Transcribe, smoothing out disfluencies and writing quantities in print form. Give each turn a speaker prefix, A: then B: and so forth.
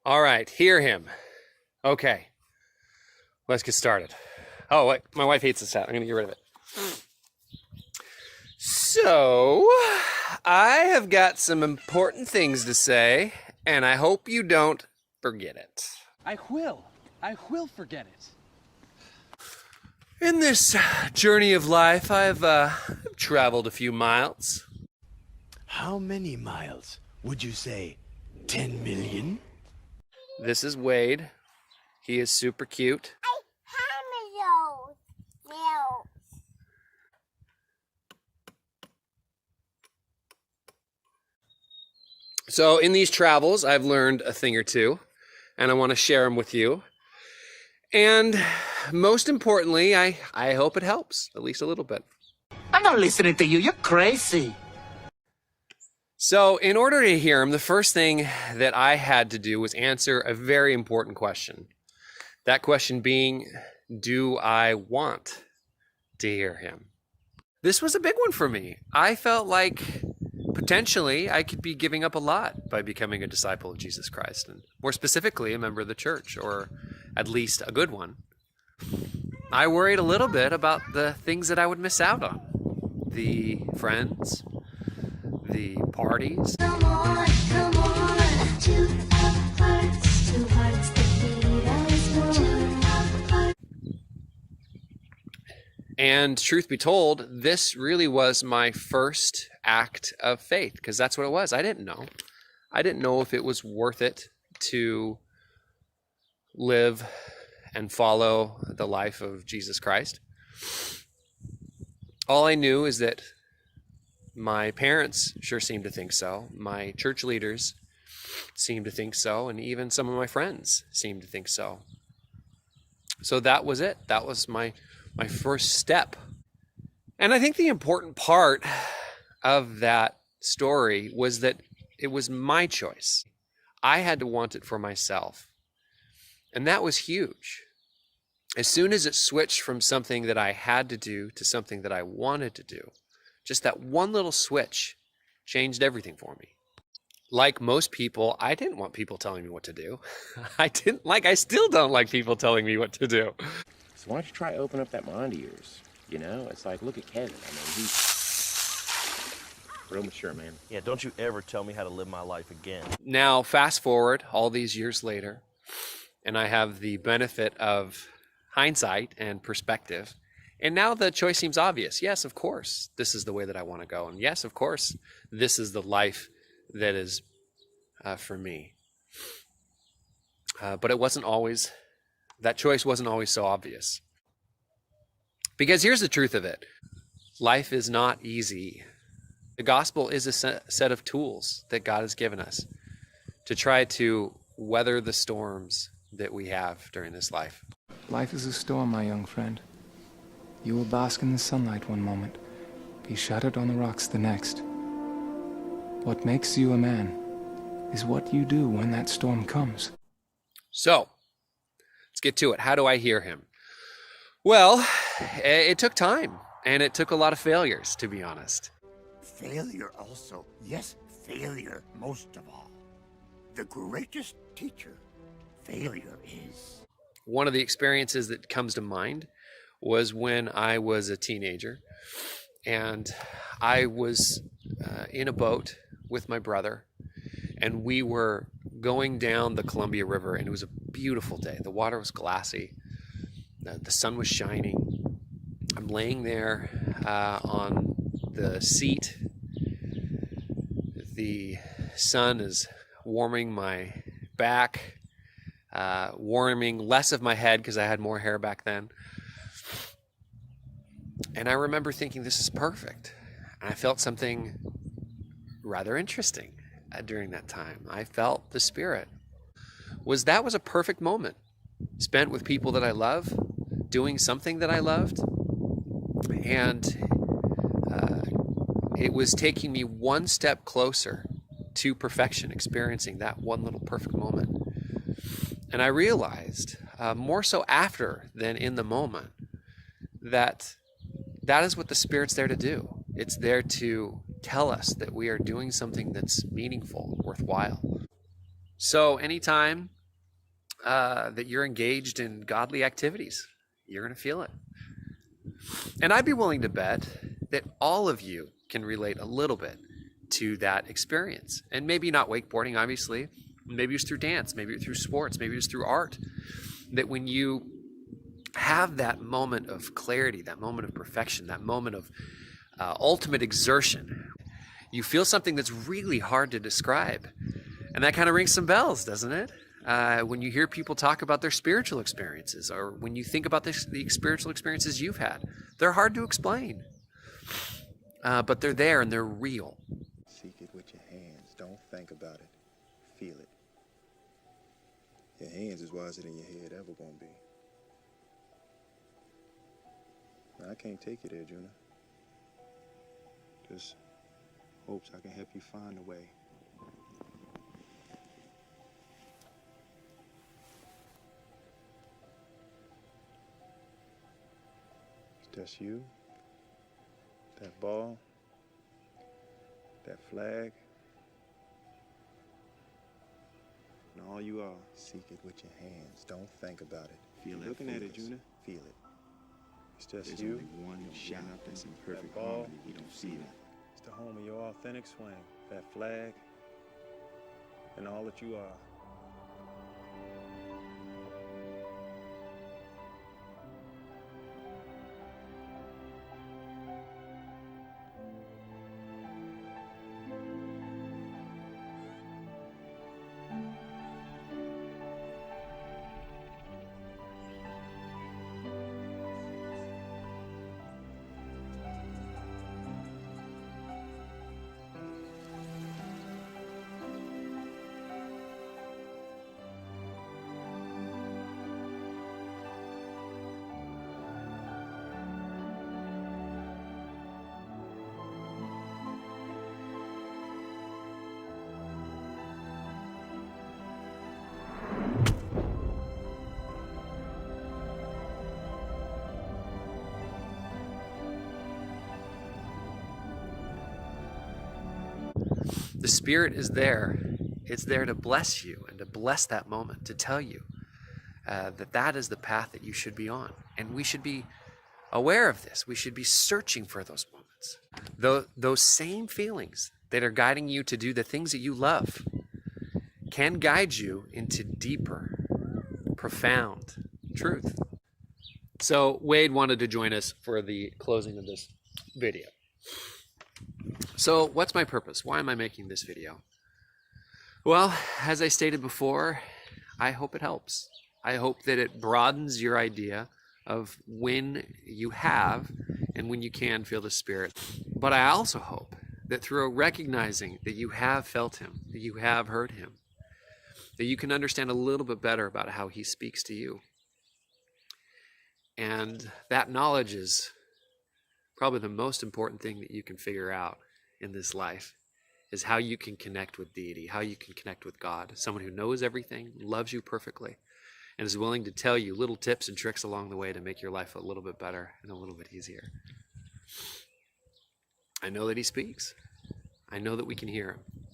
A: All right, hear him. Okay, let's get started. Oh, wait, my wife hates this hat. I'm gonna get rid of it. So, I have got some important things to say, and I hope you don't forget it.
B: I will forget it.
A: In this journey of life, I've traveled a few miles.
C: How many miles? Would you say 10 million?
A: This is Wade. He is super cute. So in these travels, I've learned a thing or two, and I want to share them with you. And most importantly, I hope it helps, at least a little bit.
D: I'm not listening to you. You're crazy.
A: So in order to hear him, the first thing that I had to do was answer a very important question. That question being, do I want to hear him? This was a big one for me. I felt like potentially I could be giving up a lot by becoming a disciple of Jesus Christ, and more specifically, a member of the church, or at least a good one. I worried a little bit about the things that I would miss out on. The friends, the parties.
E: Come on, two hearts that beat as one.
A: And truth be told, this really was my first act of faith, because that's what it was. I didn't know. I didn't know if it was worth it to live and follow the life of Jesus Christ. All I knew is that my parents sure seemed to think so. My church leaders seemed to think so. And even some of my friends seemed to think so. So that was it. That was my first step. And I think the important part of that story was that it was my choice. I had to want it for myself. And that was huge. As soon as it switched from something that I had to do to something that I wanted to do, just that one little switch changed everything for me. Like most people, I didn't want people telling me what to do. I still don't like people telling me what to do.
F: So why don't you try open up that mind of yours? You know, it's like, look at Kevin. I mean, he's real mature, man.
C: Yeah, don't you ever tell me how to live my life again.
A: Now, fast forward all these years later, and I have the benefit of hindsight and perspective. And now the choice seems obvious. Yes, of course, this is the way that I want to go. And yes, of course, this is the life that is for me. But it wasn't always, that choice wasn't always so obvious. Because here's the truth of it. Life is not easy. The gospel is a set of tools that God has given us to try to weather the storms that we have during this life.
G: Life is a storm, my young friend. You will bask in the sunlight one moment, be shattered on the rocks the next. What makes you a man is what you do when that storm comes.
A: So, let's get to it. How do I hear him? Well, it took time, and it took a lot of failures, to be honest.
D: Failure also. Yes, failure most of all. The greatest teacher failure is.
A: One of the experiences that comes to mind was when I was a teenager, and I was in a boat with my brother, and we were going down the Columbia River, and it was a beautiful day. The water was glassy. The sun was shining. I'm laying there on the seat. The sun is warming my back, warming less of my head because I had more hair back then. And I remember thinking, this is perfect. And I felt something rather interesting during that time. I felt the Spirit. That was a perfect moment spent with people that I love, doing something that I loved. And it was taking me one step closer to perfection, experiencing that one little perfect moment. And I realized, more so after than in the moment, that is what the Spirit's there to do. It's there to tell us that we are doing something that's meaningful, worthwhile. So anytime that you're engaged in godly activities, you're going to feel it. And I'd be willing to bet that all of you can relate a little bit to that experience. And maybe not wakeboarding, obviously. Maybe it's through dance, maybe it's through sports, maybe it's through art. That when you have that moment of clarity, that moment of perfection, that moment of ultimate exertion, you feel something that's really hard to describe. And that kind of rings some bells, doesn't it? When you hear people talk about their spiritual experiences, or when you think about the spiritual experiences you've had, they're hard to explain. But they're there and they're real.
H: Seek it with your hands. Don't think about it. Feel it. Your hands is wiser than your head ever gonna be. Now, I can't take you there, Juna. Just hopes I can help you find a way. It's just you, that ball, that flag, and all you are. Seek it with your hands. Don't think about it. Feel it. Looking at it, Juna. Feel it. It's just
I: There's
H: you.
I: only one shot that's in perfect
H: that ball,
I: harmony. We don't see that.
H: It's the home of your authentic swing. That flag, and all that you are.
A: The Spirit is there. It's there to bless you and to bless that moment, to tell you that is the path that you should be on. And we should be aware of this. We should be searching for those moments. Those same feelings that are guiding you to do the things that you love can guide you into deeper, profound truth. So Wade wanted to join us for the closing of this video. So what's my purpose? Why am I making this video? Well, as I stated before, I hope it helps. I hope that it broadens your idea of when you have and when you can feel the Spirit. But I also hope that through recognizing that you have felt Him, that you have heard Him, that you can understand a little bit better about how He speaks to you. And that knowledge is probably the most important thing that you can figure out in this life, is how you can connect with deity, how you can connect with God, someone who knows everything, loves you perfectly, and is willing to tell you little tips and tricks along the way to make your life a little bit better and a little bit easier. I know that He speaks. I know that we can hear Him.